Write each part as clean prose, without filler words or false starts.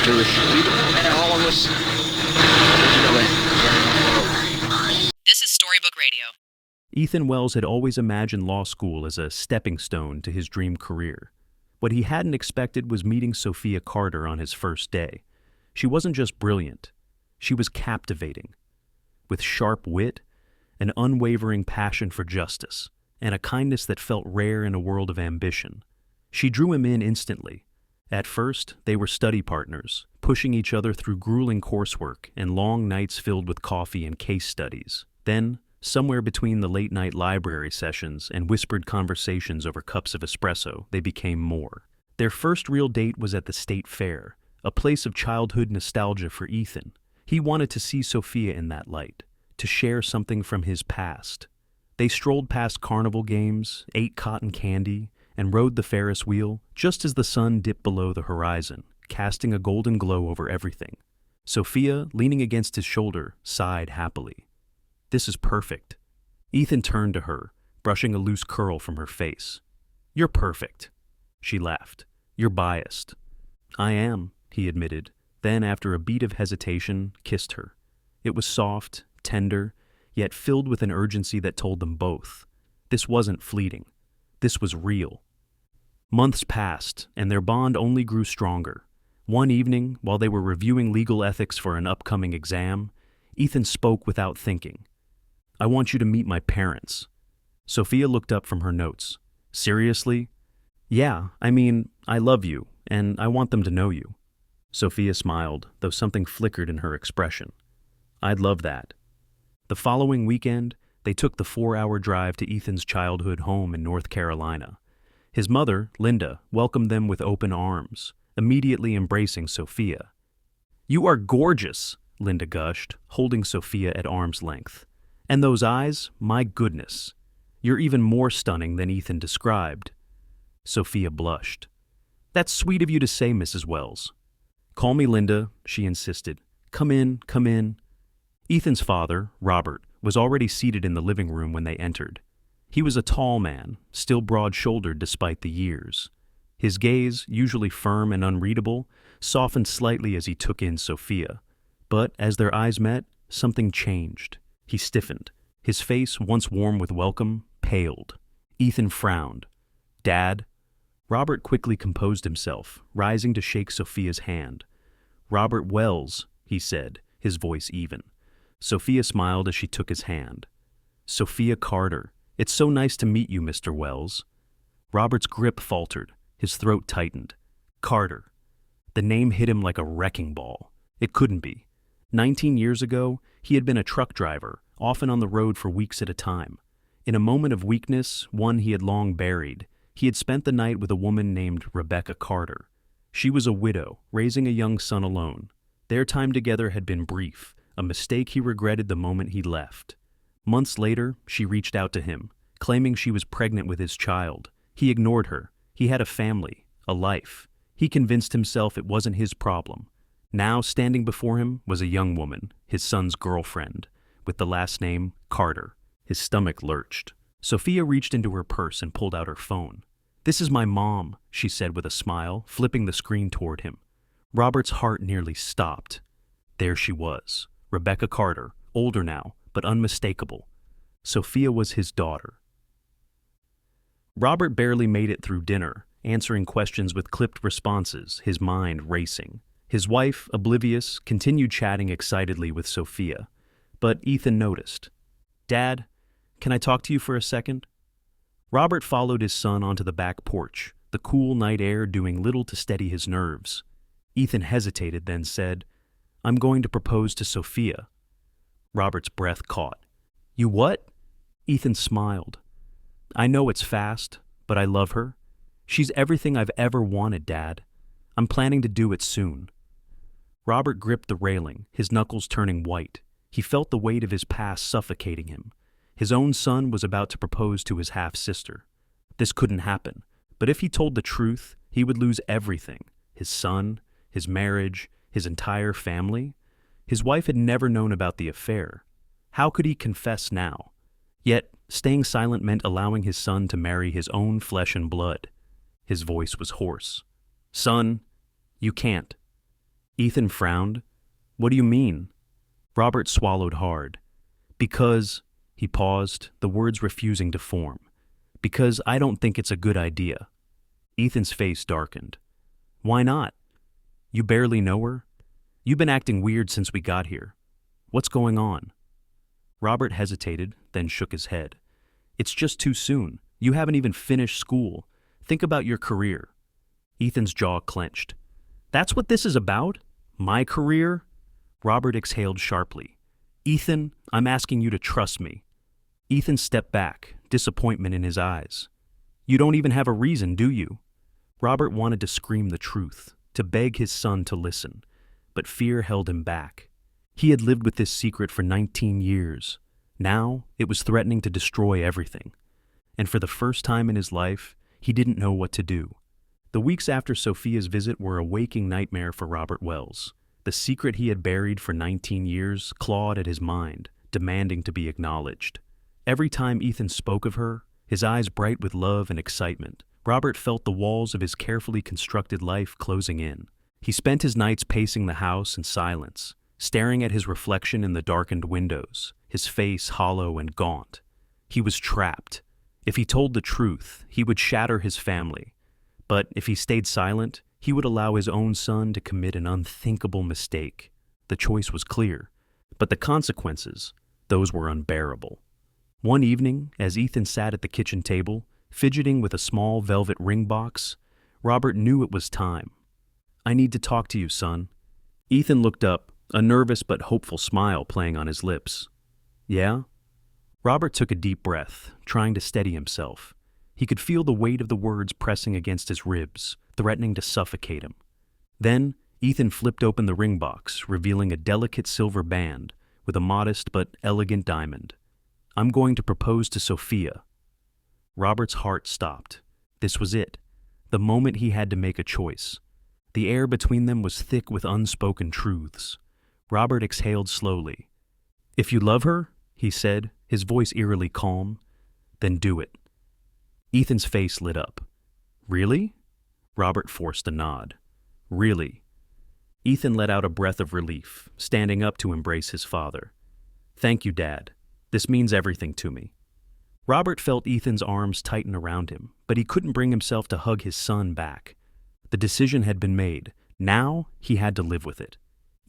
This is Storybook Radio. Ethan Wells had always imagined law school as a stepping stone to his dream career. What he hadn't expected was meeting Sophia Carter on his first day. She wasn't just brilliant, she was captivating. With sharp wit, an unwavering passion for justice, and a kindness that felt rare in a world of ambition. She drew him in instantly. At first, they were study partners, pushing each other through grueling coursework and long nights filled with coffee and case studies. Then, somewhere between the late-night library sessions and whispered conversations over cups of espresso, they became more. Their first real date was at the state fair, a place of childhood nostalgia for Ethan. He wanted to see Sophia in that light, to share something from his past. They strolled past carnival games, ate cotton candy, and rode the Ferris wheel just as the sun dipped below the horizon, casting a golden glow over everything. Sophia, leaning against his shoulder, sighed happily. "This is perfect." Ethan turned to her, brushing a loose curl from her face. "You're perfect." She laughed. "You're biased." "I am," he admitted, then after a beat of hesitation, kissed her. It was soft, tender, yet filled with an urgency that told them both. This wasn't fleeting. This was real. Months passed, and their bond only grew stronger. One evening, while they were reviewing legal ethics for an upcoming exam, Ethan spoke without thinking. "I want you to meet my parents." Sophia looked up from her notes. "Seriously?" "Yeah, I love you, and I want them to know you." Sophia smiled, though something flickered in her expression. "I'd love that." The following weekend, they took the 4-hour drive to Ethan's childhood home in North Carolina. His mother, Linda, welcomed them with open arms, immediately embracing Sophia. "You are gorgeous," Linda gushed, holding Sophia at arm's length. "And those eyes, my goodness. You're even more stunning than Ethan described." Sophia blushed. "That's sweet of you to say, Mrs. Wells." "Call me Linda," she insisted. Come in, come in." Ethan's father, Robert, was already seated in the living room when they entered. He was a tall man, still broad-shouldered despite the years. His gaze, usually firm and unreadable, softened slightly as he took in Sophia. But as their eyes met, something changed. He stiffened. His face, once warm with welcome, paled. Ethan frowned. "Dad?" Robert quickly composed himself, rising to shake Sophia's hand. "Robert Wells," he said, his voice even. Sophia smiled as she took his hand. "Sophia Carter. It's so nice to meet you, Mr. Wells." Robert's grip faltered. His throat tightened. Carter. The name hit him like a wrecking ball. It couldn't be. 19 years ago, he had been a truck driver, often on the road for weeks at a time. In a moment of weakness, one he had long buried, he had spent the night with a woman named Rebecca Carter. She was a widow, raising a young son alone. Their time together had been brief, a mistake he regretted the moment he left. Months later, she reached out to him, claiming she was pregnant with his child. He ignored her. He had a family, a life. He convinced himself it wasn't his problem. Now, standing before him was a young woman, his son's girlfriend, with the last name Carter. His stomach lurched. Sophia reached into her purse and pulled out her phone. "This is my mom," she said with a smile, flipping the screen toward him. Robert's heart nearly stopped. There she was, Rebecca Carter, older now, but unmistakable. Sophia was his daughter. Robert barely made it through dinner, answering questions with clipped responses, his mind racing. His wife, oblivious, continued chatting excitedly with Sophia. But Ethan noticed. "Dad, can I talk to you for a second?" Robert followed his son onto the back porch, the cool night air doing little to steady his nerves. Ethan hesitated, then said, "I'm going to propose to Sophia." Robert's breath caught. "You what?" Ethan smiled. "I know it's fast, but I love her. She's everything I've ever wanted, Dad. I'm planning to do it soon." Robert gripped the railing, his knuckles turning white. He felt the weight of his past suffocating him. His own son was about to propose to his half-sister. This couldn't happen, but if he told the truth, he would lose everything. His son, his marriage, his entire family. His wife had never known about the affair. How could he confess now? Yet, staying silent meant allowing his son to marry his own flesh and blood. His voice was hoarse. "Son, you can't." Ethan frowned. What do you mean? Robert swallowed hard. Because, he paused, the words refusing to form. Because I don't think it's a good idea. Ethan's face darkened. Why not? You barely know her? You've been acting weird since we got here. What's going on? Robert hesitated, then shook his head. It's just too soon. You haven't even finished school. Think about your career. Ethan's jaw clenched. That's what this is about? My career? Robert exhaled sharply. Ethan, I'm asking you to trust me. Ethan stepped back, disappointment in his eyes. You don't even have a reason, do you? Robert wanted to scream the truth, to beg his son to listen, but fear held him back. He had lived with this secret for 19 years. Now, it was threatening to destroy everything. And for the first time in his life, he didn't know what to do. The weeks after Sophia's visit were a waking nightmare for Robert Wells. The secret he had buried for 19 years clawed at his mind, demanding to be acknowledged. Every time Ethan spoke of her, his eyes bright with love and excitement, Robert felt the walls of his carefully constructed life closing in. He spent his nights pacing the house in silence, staring at his reflection in the darkened windows, his face hollow and gaunt. He was trapped. If he told the truth, he would shatter his family. But if he stayed silent, he would allow his own son to commit an unthinkable mistake. The choice was clear, but the consequences, those were unbearable. One evening, as Ethan sat at the kitchen table, fidgeting with a small velvet ring box, Robert knew it was time. I need to talk to you, son. Ethan looked up, a nervous but hopeful smile playing on his lips. Yeah? Robert took a deep breath, trying to steady himself. He could feel the weight of the words pressing against his ribs, threatening to suffocate him. Then, Ethan flipped open the ring box, revealing a delicate silver band with a modest but elegant diamond. I'm going to propose to Sophia. Robert's heart stopped. This was it, the moment he had to make a choice. The air between them was thick with unspoken truths. Robert exhaled slowly. If you love her, he said, his voice eerily calm, then do it. Ethan's face lit up. Really? Robert forced a nod. Really. Ethan let out a breath of relief, standing up to embrace his father. Thank you, Dad. This means everything to me. Robert felt Ethan's arms tighten around him, but he couldn't bring himself to hug his son back. The decision had been made. Now he had to live with it.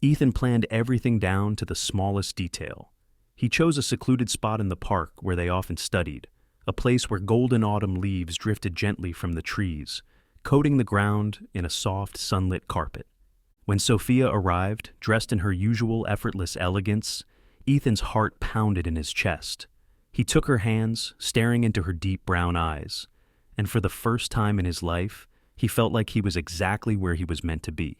Ethan planned everything down to the smallest detail. He chose a secluded spot in the park where they often studied, a place where golden autumn leaves drifted gently from the trees, coating the ground in a soft, sunlit carpet. When Sophia arrived, dressed in her usual effortless elegance, Ethan's heart pounded in his chest. He took her hands, staring into her deep brown eyes, and for the first time in his life, he felt like he was exactly where he was meant to be.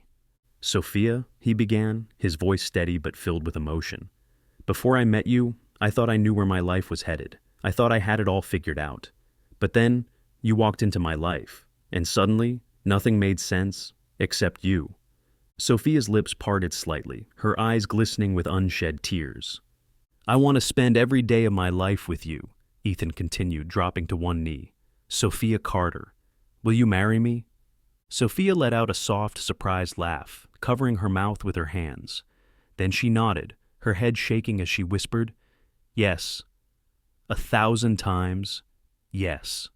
Sophia, he began, his voice steady but filled with emotion. Before I met you, I thought I knew where my life was headed. I thought I had it all figured out. But then, you walked into my life, and suddenly, nothing made sense except you. Sophia's lips parted slightly, her eyes glistening with unshed tears. I want to spend every day of my life with you, Ethan continued, dropping to one knee. Sophia Carter. Will you marry me? Sophia let out a soft, surprised laugh, covering her mouth with her hands. Then she nodded, her head shaking as she whispered, Yes. 1,000 times, yes.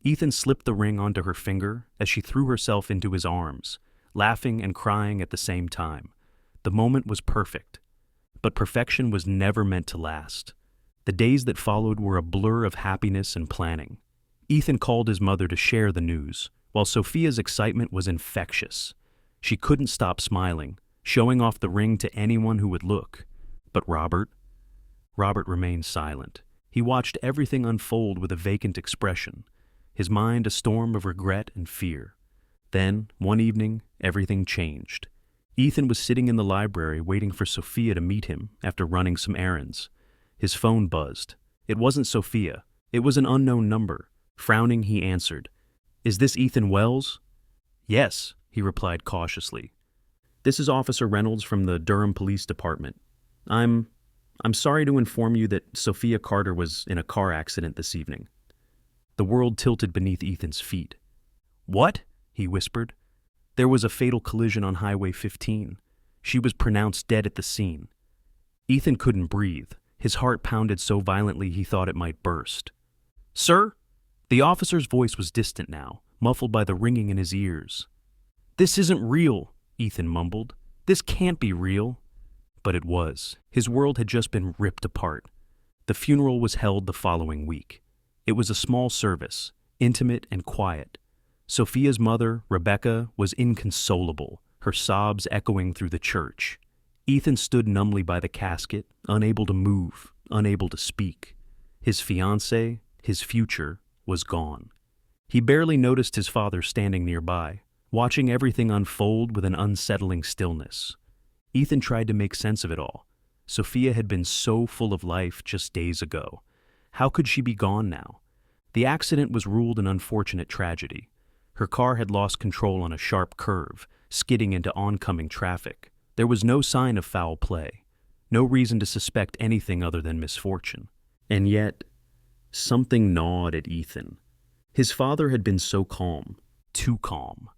Ethan slipped the ring onto her finger as she threw herself into his arms, laughing and crying at the same time. The moment was perfect. But perfection was never meant to last. The days that followed were a blur of happiness and planning. Ethan called his mother to share the news, while Sophia's excitement was infectious. She couldn't stop smiling, showing off the ring to anyone who would look. But Robert remained silent. He watched everything unfold with a vacant expression, his mind a storm of regret and fear. Then, one evening, everything changed. Ethan was sitting in the library waiting for Sophia to meet him after running some errands. His phone buzzed. It wasn't Sophia. It was an unknown number. Frowning, he answered. Is this Ethan Wells? Yes, he replied cautiously. This is Officer Reynolds from the Durham Police Department. I'm sorry to inform you that Sophia Carter was in a car accident this evening. The world tilted beneath Ethan's feet. What? He whispered. There was a fatal collision on Highway 15. She was pronounced dead at the scene. Ethan couldn't breathe. His heart pounded so violently he thought it might burst. "Sir?" The officer's voice was distant now, muffled by the ringing in his ears. "This isn't real," Ethan mumbled. "This can't be real." But it was. His world had just been ripped apart. The funeral was held the following week. It was a small service, intimate and quiet. Sophia's mother, Rebecca, was inconsolable, her sobs echoing through the church. Ethan stood numbly by the casket, unable to move, unable to speak. His fiancée, his future, was gone. He barely noticed his father standing nearby, watching everything unfold with an unsettling stillness. Ethan tried to make sense of it all. Sophia had been so full of life just days ago. How could she be gone now? The accident was ruled an unfortunate tragedy. Her car had lost control on a sharp curve, skidding into oncoming traffic. There was no sign of foul play, no reason to suspect anything other than misfortune. And yet, something gnawed at Ethan. His father had been so calm, too calm.